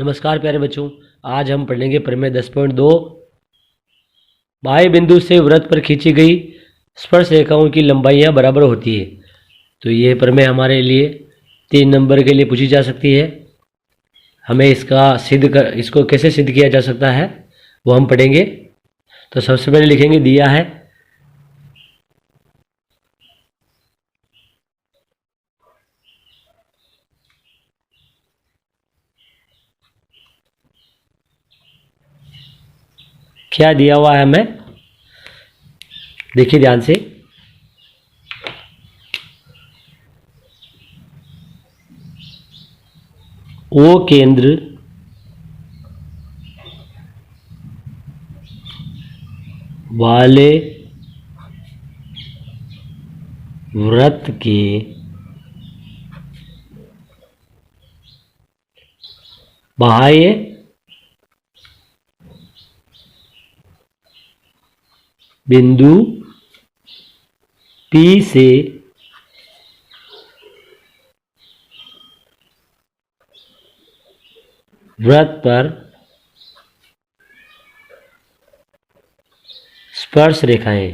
नमस्कार प्यारे बच्चों, आज हम पढ़ेंगे प्रमेय 10.2। बाह्य बिंदु से वृत्त पर खींची गई स्पर्श रेखाओं की लंबाइयां बराबर होती है। तो ये प्रमेय हमारे लिए 3 नंबर के लिए पूछी जा सकती है। हमें इसको कैसे सिद्ध किया जा सकता है वो हम पढ़ेंगे। तो सबसे पहले लिखेंगे दिया है क्या दिया हुआ है हमें, देखिए ध्यान से। ओ केंद्र वाले वृत्त के बाह्य बिंदु P से वृत्त पर स्पर्श रेखाएं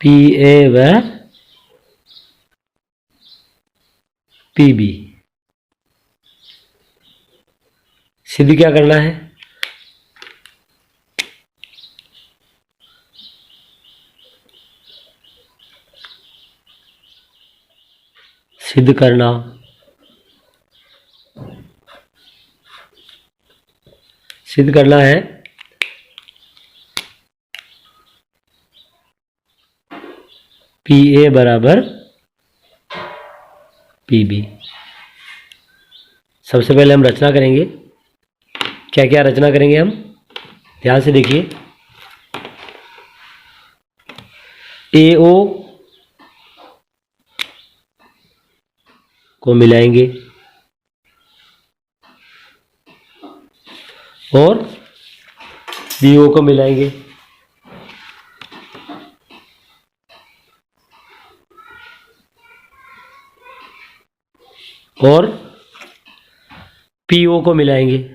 PA व PB सिद्ध क्या करना है? सिद्ध करना है PA बराबर PB। सबसे पहले हम रचना करेंगे। क्या क्या रचना करेंगे हम, ध्यान से देखिए। AO को मिलाएंगे और BO को मिलाएंगे और PO को मिलाएंगे।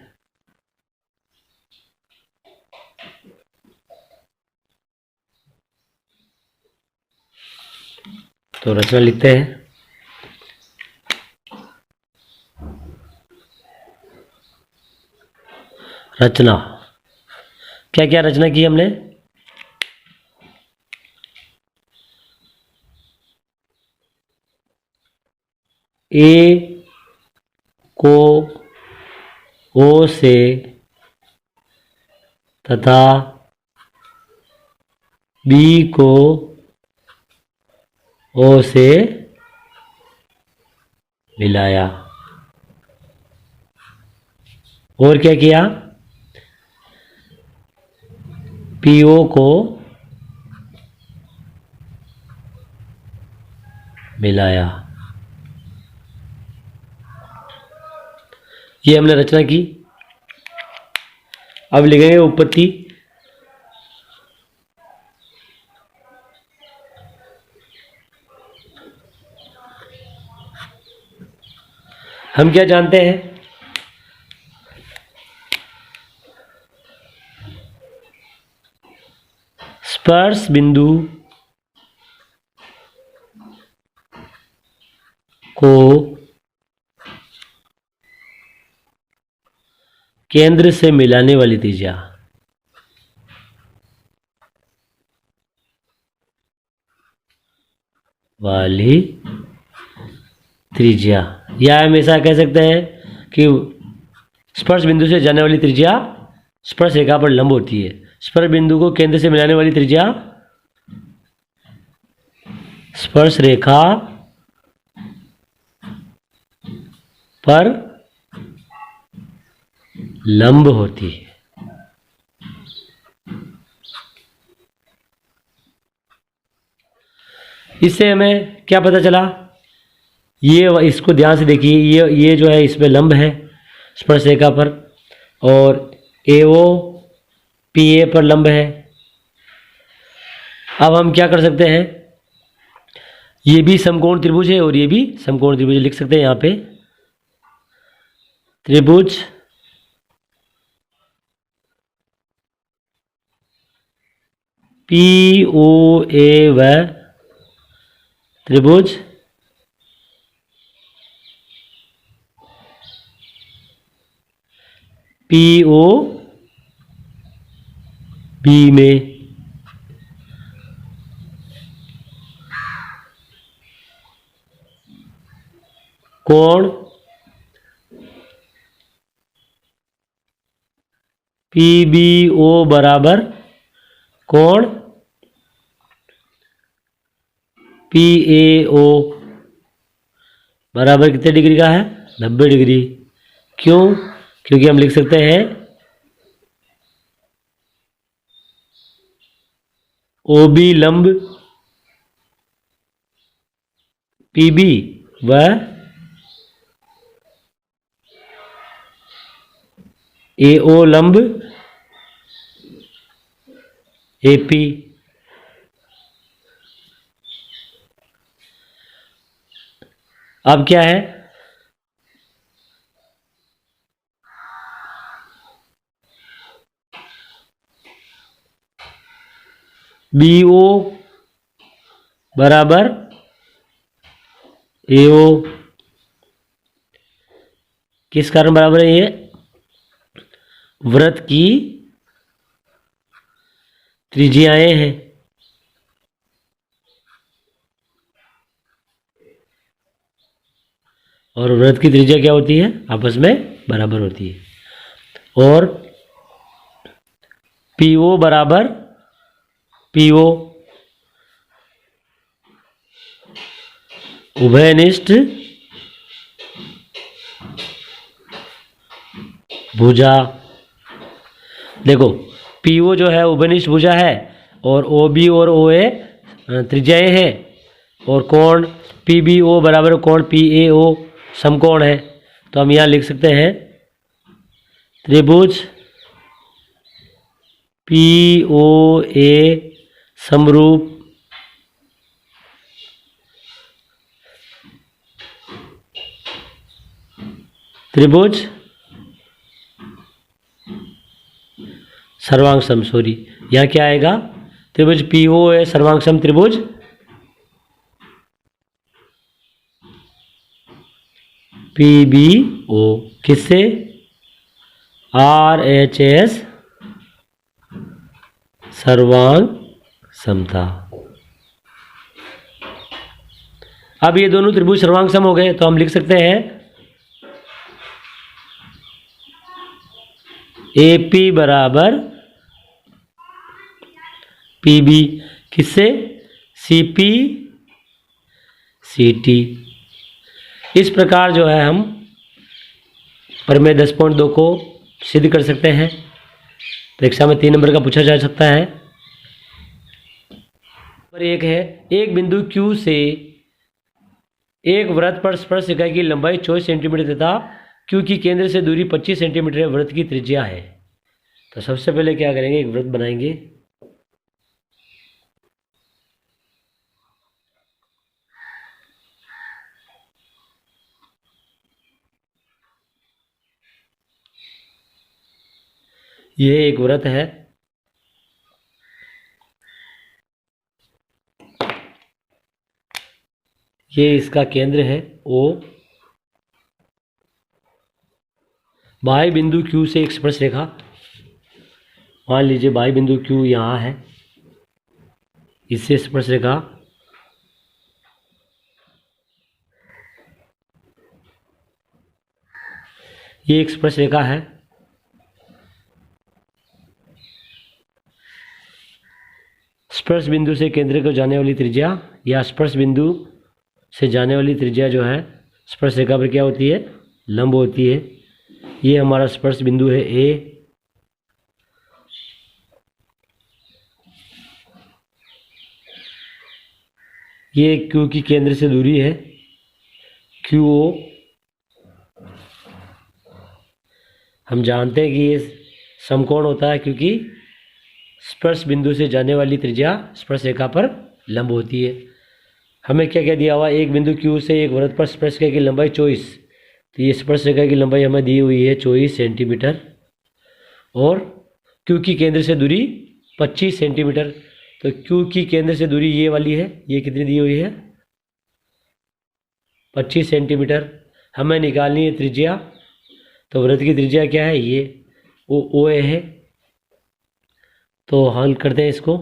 तो रचना लिखते हैं। रचना क्या क्या रचना की हमने? A को O से तथा B को O से मिलाया। और क्या किया? PO को मिलाया। ये हमने रचना की। अब लिखेंगे उत्पत्ति। हम क्या जानते हैं? स्पर्श बिंदु को केंद्र से मिलाने वाली त्रिज्या या हमेशा कह सकते हैं कि स्पर्श बिंदु से जाने वाली त्रिज्या स्पर्श रेखा पर लंब होती है। स्पर्श बिंदु को केंद्र से मिलाने वाली त्रिज्या स्पर्श रेखा पर लंब होती है। इससे हमें क्या पता चला? ये इसको ध्यान से देखिए। ये जो है इसमें लंब है स्पर्श रेखा पर, और AO PA पर लंब है। अब हम क्या कर सकते हैं? ये भी समकोण त्रिभुज है और ये भी समकोण त्रिभुज, लिख सकते हैं यहाँ पे त्रिभुज पी ओ ए व त्रिभुज पी ओ बी में कोण पी बी ओ बराबर कोण पी ए ओ बराबर कितने डिग्री का है? 90 डिग्री। क्यों? क्योंकि हम लिख सकते हैं ओ बी लंब पी बी व ए ओ लंब ए पी। अब क्या है? बी ओ बराबर ए ओ। किस कारण बराबर है? ये वृत्त की त्रिज्याएं हैं और वृत्त की त्रिज्या क्या होती है? आपस में बराबर होती है। और पी ओ बराबर पी ओ उभयनिष्ठ भुजा। देखो पी ओ जो है उभयनिष्ठ भुजा है और ओ बी और ओ ए त्रिज्याएं हैं और कोण पी बी ओ बराबर कोण पी ए ओ समकोण है। तो हम यहाँ लिख सकते हैं त्रिभुज पी ओ ए समरूप त्रिभुज सर्वांगसम। सॉरी, यहाँ क्या आएगा? त्रिभुज पी ओ ए सर्वांगसम त्रिभुज पी बी ओ। किससे? आर एच एस सर्वांग समता। अब ये दोनों त्रिभुज सर्वांग सम हो गए तो हम लिख सकते हैं ए पी बराबर पी बी। किससे? C P C T. इस प्रकार जो है हम प्रमेय 10.2 को सिद्ध कर सकते हैं। परीक्षा में 3 नंबर का पूछा जा सकता है। नंबर 1 है, एक बिंदु Q से एक वृत्त पर स्पर्श रेखा की लंबाई 24 सेंटीमीटर तथा Q की केंद्र से दूरी 25 सेंटीमीटर वृत्त की त्रिज्या है। तो सबसे पहले क्या करेंगे? एक वृत्त बनाएंगे। यह एक वृत्त है। ये इसका केंद्र है O। बाह्य बिंदु Q से एक स्पर्श रेखा, मान लीजिए बाह्य बिंदु Q यहाँ है, इससे स्पर्श रेखा ये एक स्पर्श रेखा है। स्पर्श बिंदु से केंद्र को जाने वाली त्रिज्या या स्पर्श बिंदु से जाने वाली त्रिज्या जो है स्पर्श रेखा पर क्या होती है? लंब होती है। ये हमारा स्पर्श बिंदु है ए। ये Q की केंद्र से दूरी है QO। हम जानते हैं कि ये समकोण होता है क्योंकि स्पर्श बिंदु से जाने वाली त्रिज्या स्पर्श रेखा पर लंब होती है। हमें क्या क्या दिया हुआ, एक बिंदु Q से एक वृत्त पर स्पर्शरेखा की लंबाई 24, तो ये स्पर्शरेखा की लंबाई हमें दी हुई है 24 सेंटीमीटर, और Q की केंद्र से दूरी 25 सेंटीमीटर। तो Q की केंद्र से दूरी ये वाली है, ये कितनी दी हुई है 25 सेंटीमीटर। हमें निकालनी है त्रिज्या, तो वृत्त की त्रिज्या क्या है, ये ओ ए है। तो हल करते हैं इसको।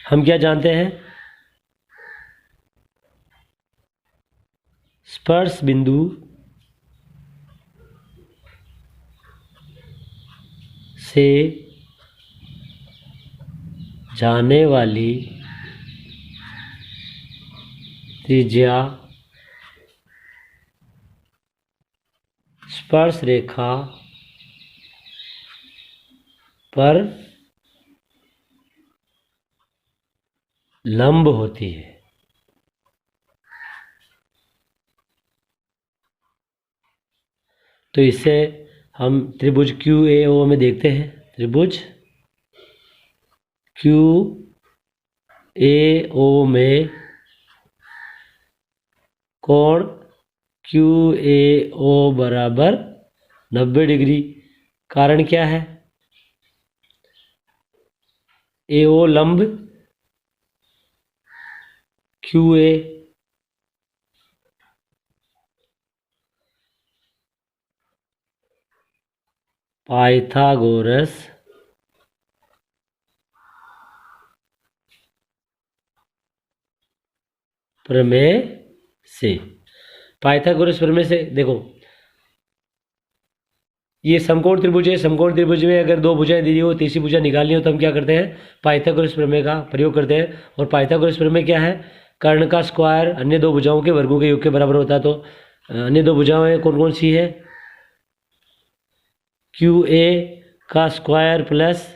हम क्या जानते हैं, स्पर्श बिंदु से जाने वाली त्रिज्या स्पर्श रेखा पर लंब होती है। तो इससे हम त्रिभुज QAO में देखते हैं, त्रिभुज QAO में कोण QAO बराबर 90 डिग्री। कारण क्या है, AO लंब QA, पाइथागोरस प्रमेय से। पाइथागोरस प्रमेय से देखो, ये समकोण त्रिभुज है, समकोण त्रिभुज में अगर दो भुजाएं दी हो, तीसरी भुजा निकालनी हो तो हम क्या करते हैं, पाइथागोरस प्रमेय का प्रयोग करते हैं। और पाइथागोरस प्रमेय क्या है, कर्ण का स्क्वायर अन्य दो भुजाओं के वर्गों के योग के बराबर होता है। तो अन्य दो भुजाएं कौन कौन सी है, QA का स्क्वायर प्लस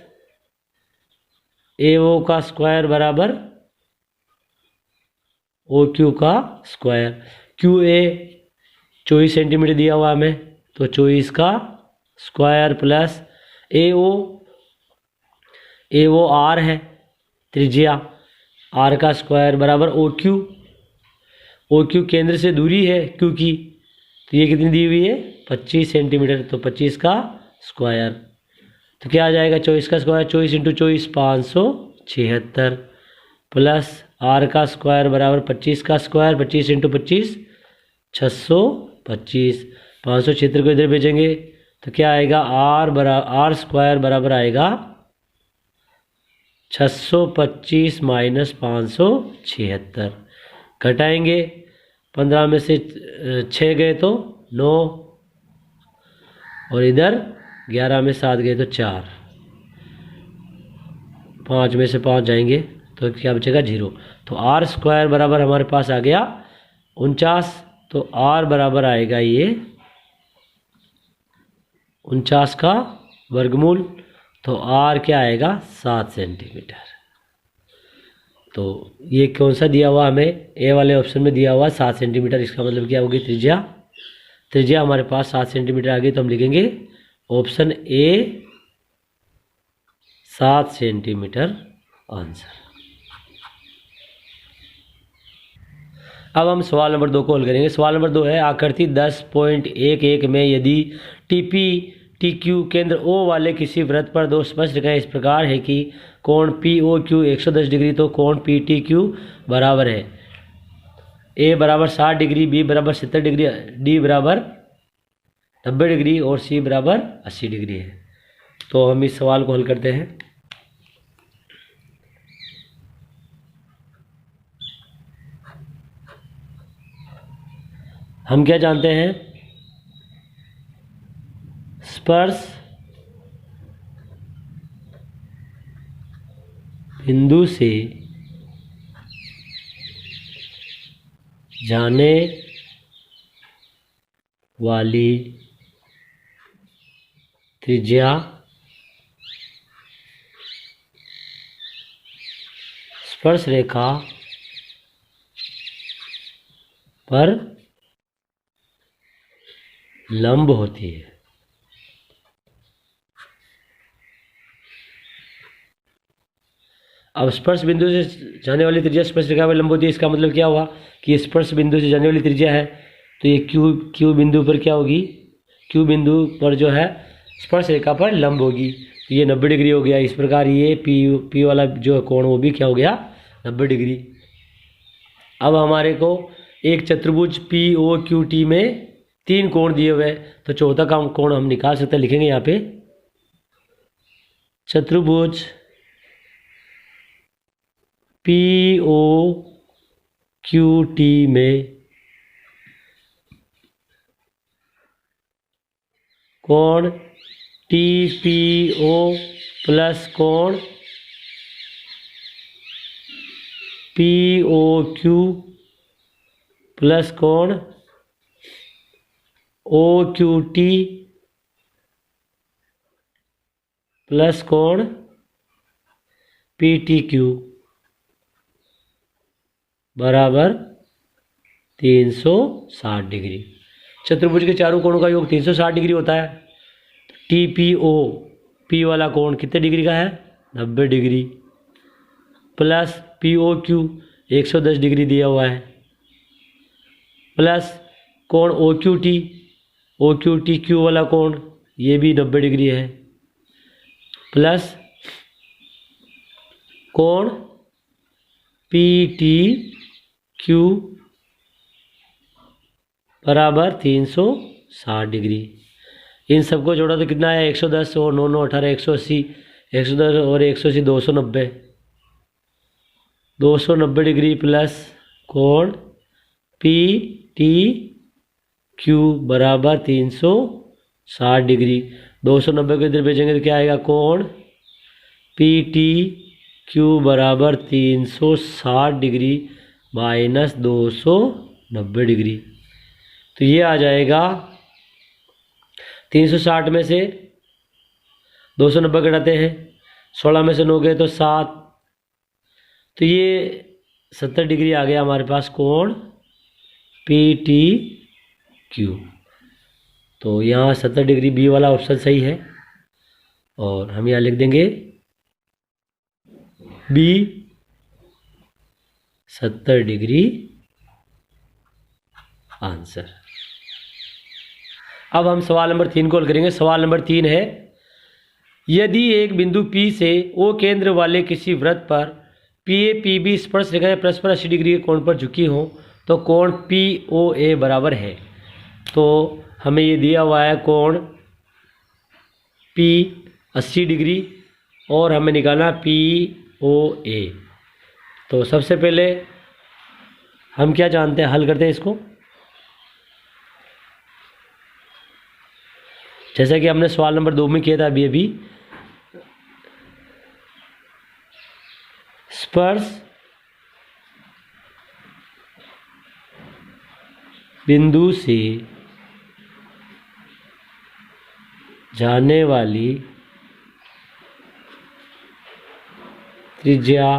AO का स्क्वायर बराबर OQ का स्क्वायर। QA 24 सेंटीमीटर दिया हुआ हमें, तो 24 का स्क्वायर प्लस AO R है त्रिज्या, R का स्क्वायर बराबर OQ केंद्र से दूरी है Q की, तो ये कितनी दी हुई है 25 सेंटीमीटर, तो 25 का स्क्वायर। तो क्या आ जाएगा, 24 का स्क्वायर 24 इंटू 24 576 प्लस R का स्क्वायर बराबर 25 का स्क्वायर 25 इंटू 25 625। 576 को इधर भेजेंगे तो क्या आएगा, R स्क्वायर बराबर आएगा 625 माइनस 576। घटाएंगे, 15 में से 6 गए तो 9, और इधर 11 में 7 गए तो 4, 5 में से 5 जाएंगे तो क्या बचेगा 0। तो R स्क्वायर बराबर हमारे पास आ गया 49, तो R बराबर आएगा ये 49 का वर्गमूल, तो R क्या आएगा 7 सेंटीमीटर। तो ये कौन सा दिया हुआ हमें, ए वाले ऑप्शन में दिया हुआ 7 सेंटीमीटर। इसका मतलब क्या होगी, त्रिज्या हमारे पास 7 सेंटीमीटर आ गई, तो हम लिखेंगे ऑप्शन ए 7 सेंटीमीटर आंसर। अब हम सवाल नंबर 2 को हल करेंगे। सवाल नंबर 2 है, आकृति 10.11 में यदि TP TQ केंद्र O वाले किसी वृत्त पर दो स्पर्शरेखाएं इस प्रकार है कि कोण POQ 110 डिग्री, तो कोण PTQ बराबर है A बराबर 60 डिग्री, B बराबर 70 डिग्री, D बराबर 90 डिग्री और C बराबर 80 डिग्री है। तो हम इस सवाल को हल करते हैं। हम क्या जानते हैं, स्पर्श बिंदु से जाने वाली त्रिज्या स्पर्श रेखा पर लंब होती है। अब स्पर्श बिंदु से जाने वाली त्रिज्या स्पर्श रेखा पर लंब होती है, इसका मतलब क्या हुआ कि स्पर्श बिंदु से जाने वाली त्रिज्या है, तो ये क्यू बिंदु पर क्या होगी, क्यू बिंदु पर जो है स्पर्श रेखा पर लंब होगी, तो ये 90 डिग्री हो गया। इस प्रकार ये पी वाला जो कोण वो भी क्या हो गया, 90 डिग्री। अब हमारे को एक चतुर्भुज पी ओ क्यू टी में 3 कोण दिए हुए, तो चौथा का कोण हम निकाल सकते हैं, लिखेंगे यहाँ पे चतुर्भुज पी ओ क्यू टी में कोण टी पी ओ प्लस कोण पी ओ क्यू प्लस कोण ओ क्यू टी प्लस कोण पी टी क्यू बराबर 360 डिग्री। चतुर्भुज के चारों कोणों का योग 360 डिग्री होता है। टी पी ओ, पी वाला कोण कितने डिग्री का है, 90 degree, plus P O Q 110 degree दिया हुआ है, प्लस कोण ओ क्यू टी क्यू वाला कोण ये भी 90 डिग्री है, प्लस कोण पी टी क्यू बराबर 360 डिग्री। इन सबको जोड़ा तो कितना है, 110 और 9 9 18 180, 110 और 180 290, 290 डिग्री प्लस कोण पी टी क्यू बराबर 360 डिग्री। 290 को इधर भेजेंगे तो क्या आएगा, कोण पी टी क्यू बराबर 360 डिग्री माइनस 290 डिग्री, तो ये आ जाएगा 360 में से 290 घटाते हैं, 16 में से 9 गए तो 7, तो ये 70 डिग्री आ गया हमारे पास कोण पी टी क्यू। तो यहाँ 70 डिग्री बी वाला ऑप्शन सही है, और हम यहाँ लिख देंगे बी 70 डिग्री आंसर। अब हम सवाल नंबर 3 को हल करेंगे। सवाल नंबर 3 है, यदि एक बिंदु P से O केंद्र वाले किसी वृत्त पर PA PB स्पर्श रेखाएं परस्पर 80 डिग्री के कोण पर झुकी हों तो कोण POA बराबर है। तो हमें ये दिया हुआ है कोण P 80 डिग्री और हमें निकालना POA। तो सबसे पहले हम क्या जानते हैं, हल करते हैं इसको। जैसा कि हमने सवाल नंबर 2 में किया था अभी स्पर्श बिंदु से जाने वाली त्रिज्या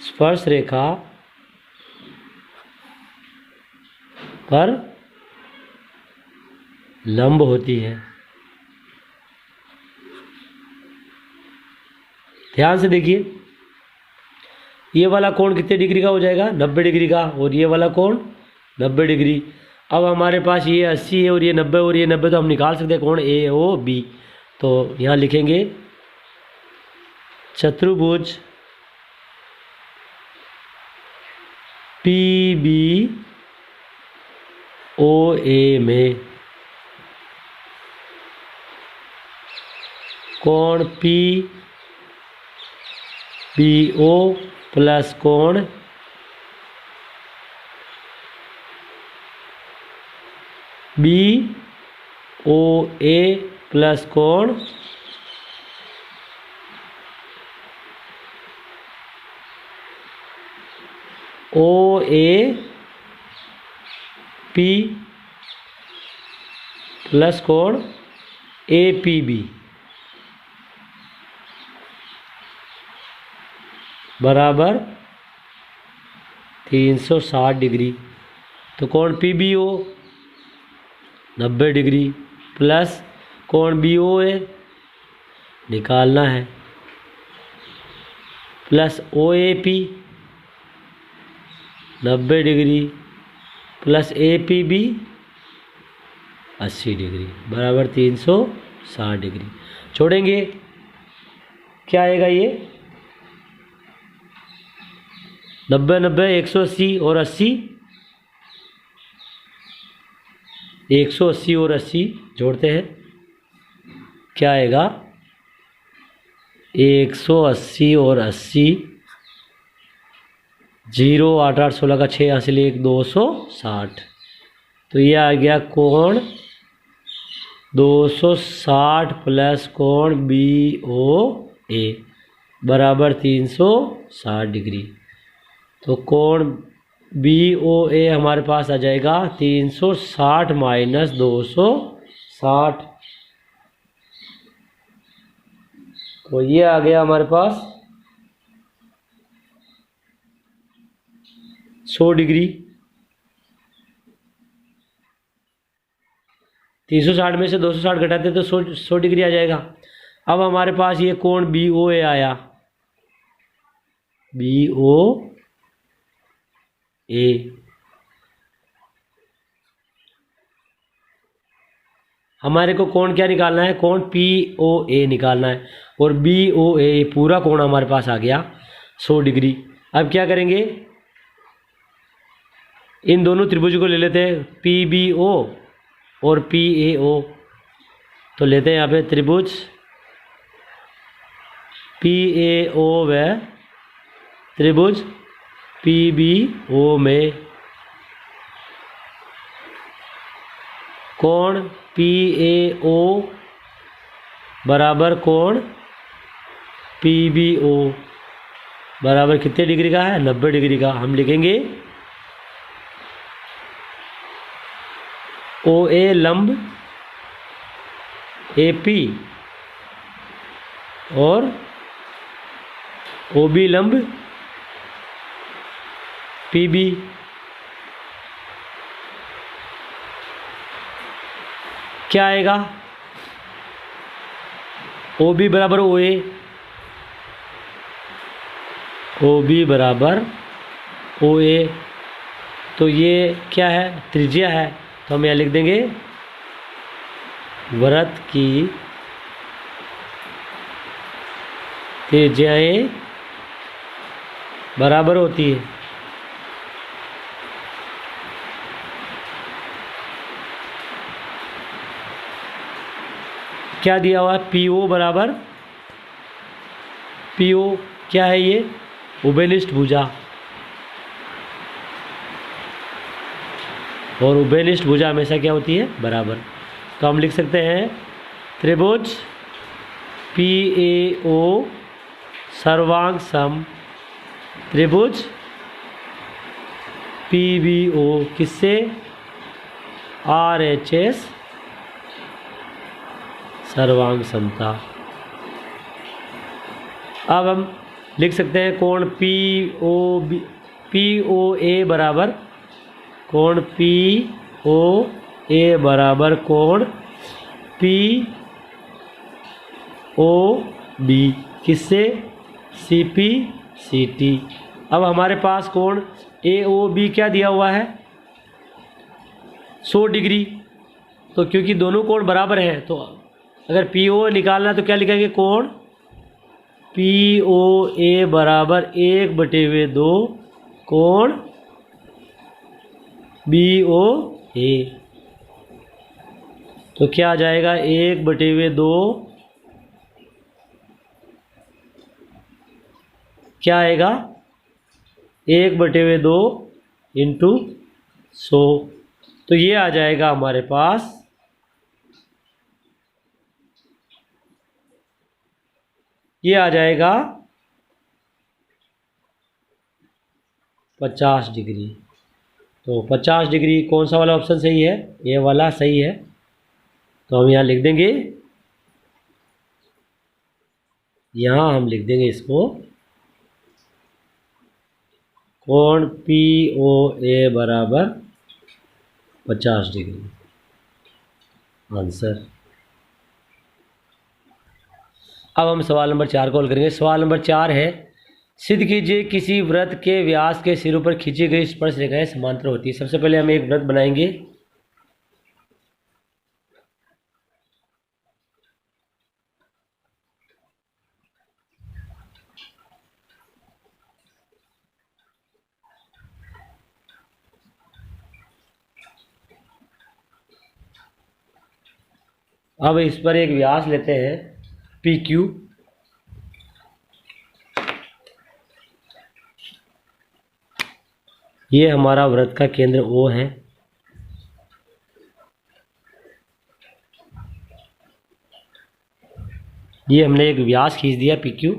स्पर्श रेखा पर लंब होती है। ध्यान से देखिए, ये वाला कोण कितने डिग्री का हो जाएगा, 90 डिग्री का, और ये वाला कोण 90 डिग्री। अब हमारे पास ये 80 है और ये 90 और ये 90, तो हम निकाल सकते हैं कोण ए ओ बी। तो यहाँ लिखेंगे चतुर्भुज पी बी ओ ए में कोण पी बी ओ प्लस कोण बी ओ ए प्लस कोण ओ ए पी प्लस कोण ए पी बी बराबर 360 डिग्री। तो कोण P B O 90 degree plus कोण बी ओ ए निकालना है, plus OAP 90 degree plus APB 80 degree बराबर 360 डिग्री। छोड़ेंगे, क्या आएगा ये 90 90 180 और 80, 180 और 80 जोड़ते हैं, क्या आएगा 180 और 80, 0 8 8 16 का 6 हासिल 1 260। तो ये आ गया कोण 260 प्लस कोण BOA बराबर 360 डिग्री। तो कोण BOA हमारे पास आ जाएगा 360 माइनस 260। तो ये आ गया हमारे पास 100 डिग्री। 360 में से 260 घटाते तो 100 डिग्री आ जाएगा। अब हमारे पास ये कोण BOA आया, BOA हमारे को कोण क्या निकालना है, कोण POA निकालना है, और BOA पूरा कोण हमारे पास आ गया 100 डिग्री। अब क्या करेंगे, इन दोनों त्रिभुज को ले लेते हैं, PBO और PAO। तो लेते हैं यहाँ पे त्रिभुज PAO व त्रिभुज PBO में कोण PAO बराबर कोण PBO बराबर कितने डिग्री का है, 90 डिग्री का। हम लिखेंगे OA लंब AP और OB लंब PB। क्या आएगा, OB बराबर OA, OB बराबर OA। तो ये क्या है, त्रिज्या है। तो हम यहाँ लिख देंगे वृत्त की त्रिज्याएं बराबर होती है। क्या दिया हुआ है, PO बराबर, PO क्या है, ये उभयनिष्ठ भुजा, और उभयनिष्ठ भुजा हमेशा क्या होती है, बराबर। तो हम लिख सकते हैं त्रिभुज PAO सर्वांग सम त्रिभुज PBO किससे, RHS सर्वांग समता। अब हम लिख सकते हैं कोण POA बराबर कोण POA बराबर कोण POB किससे, CP CT। अब हमारे पास कोण AOB क्या दिया हुआ है, 100 डिग्री। तो क्योंकि दोनों कोण बराबर हैं, तो अगर PO निकालना तो क्या लिखेंगे, कोण POA बराबर 1/2 कोण BOA। तो क्या आ जाएगा, 1/2, क्या आएगा 1/2 इंटू 100। तो ये आ जाएगा हमारे पास ये आ जाएगा 50 डिग्री। तो 50 डिग्री कौन सा वाला ऑप्शन सही है, ये वाला सही है। तो हम यहाँ लिख देंगे, यहाँ हम लिख देंगे इसको कोण POA बराबर 50 डिग्री आंसर। अब हम सवाल नंबर 4 को हल करेंगे। सवाल नंबर 4 है, सिद्ध कीजिए किसी वृत्त के व्यास के सिरों पर खींची गई स्पर्श रेखाएं समांतर होती है। सबसे पहले हम एक वृत्त बनाएंगे। अब इस पर एक व्यास लेते हैं PQ। ये हमारा वृत्त का केंद्र O है। ये हमने एक व्यास खींच दिया PQ।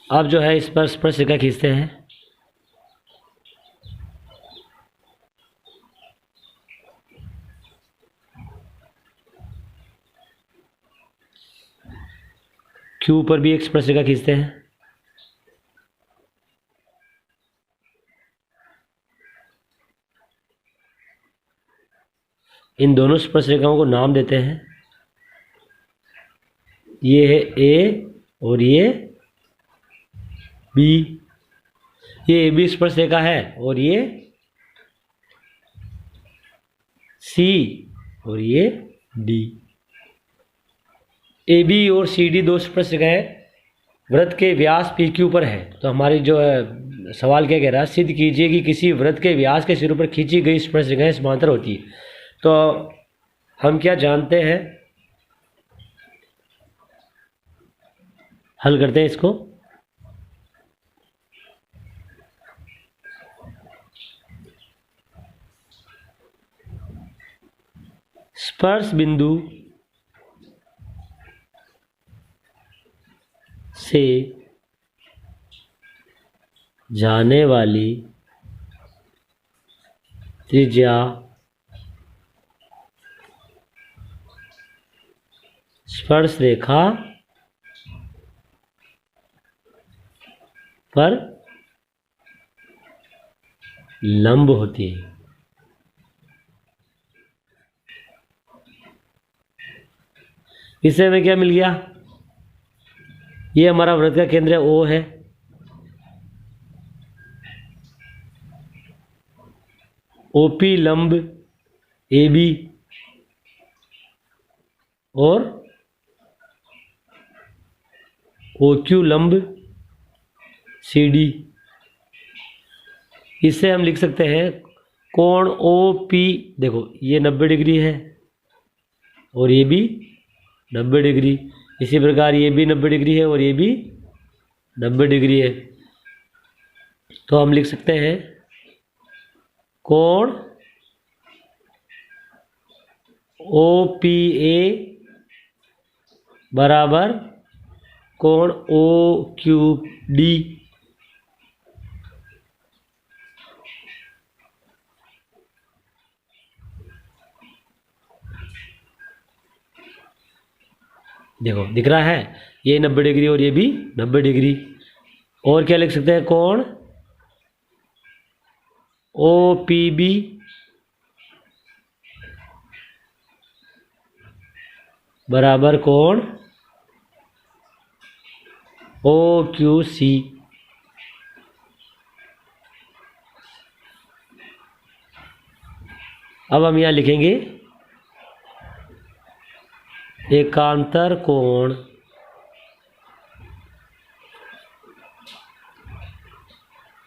अब जो है इस पर स्पर्श रेखा खींचते हैं। Q पर भी एक स्पर्श रेखा खींचते हैं। इन दोनों स्पर्श रेखाओं को नाम देते हैं। ये है A और ये B। ये AB स्पर्श रेखा है और ये C और ये D। AB और CD दो स्पर्श रेखाएं वृत्त के व्यास PQ पर है। तो हमारी जो है सवाल क्या कह रहा है, सिद्ध कीजिए कि किसी वृत्त के व्यास के सिरों पर खींची गई स्पर्श रेखाएं समांतर होती है। तो हम क्या जानते हैं, हल करते हैं इसको। स्पर्श बिंदु से जाने वाली त्रिज्या स्पर्श रेखा पर लंब होती है। इससे हमें क्या मिल गया, ये हमारा वृत्त का केंद्र O है। OP लंब AB और OQ लंब CD। इससे हम लिख सकते हैं कोण OP, देखो ये 90 डिग्री है और ये भी 90 डिग्री। इसी प्रकार ये भी 90 डिग्री है और ये भी 90 डिग्री है। तो हम लिख सकते हैं कोण OPA बराबर कोण OQD। देखो दिख रहा है, ये 90 डिग्री और ये भी 90 डिग्री। और क्या लिख सकते हैं, कोण OPB बराबर कोण OQC। अब हम यहाँ लिखेंगे एकांतर कोण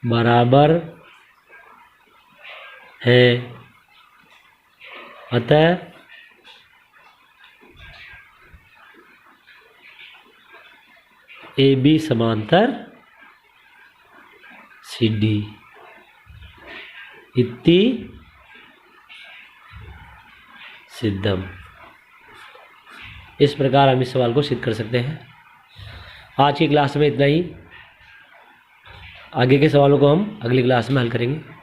बराबर है, अतः AB समांतर CD इति सिद्धम। इस प्रकार हम इस सवाल को सिद्ध कर सकते हैं। आज की क्लास में इतना ही। आगे के सवालों को हम अगली क्लास में हल करेंगे।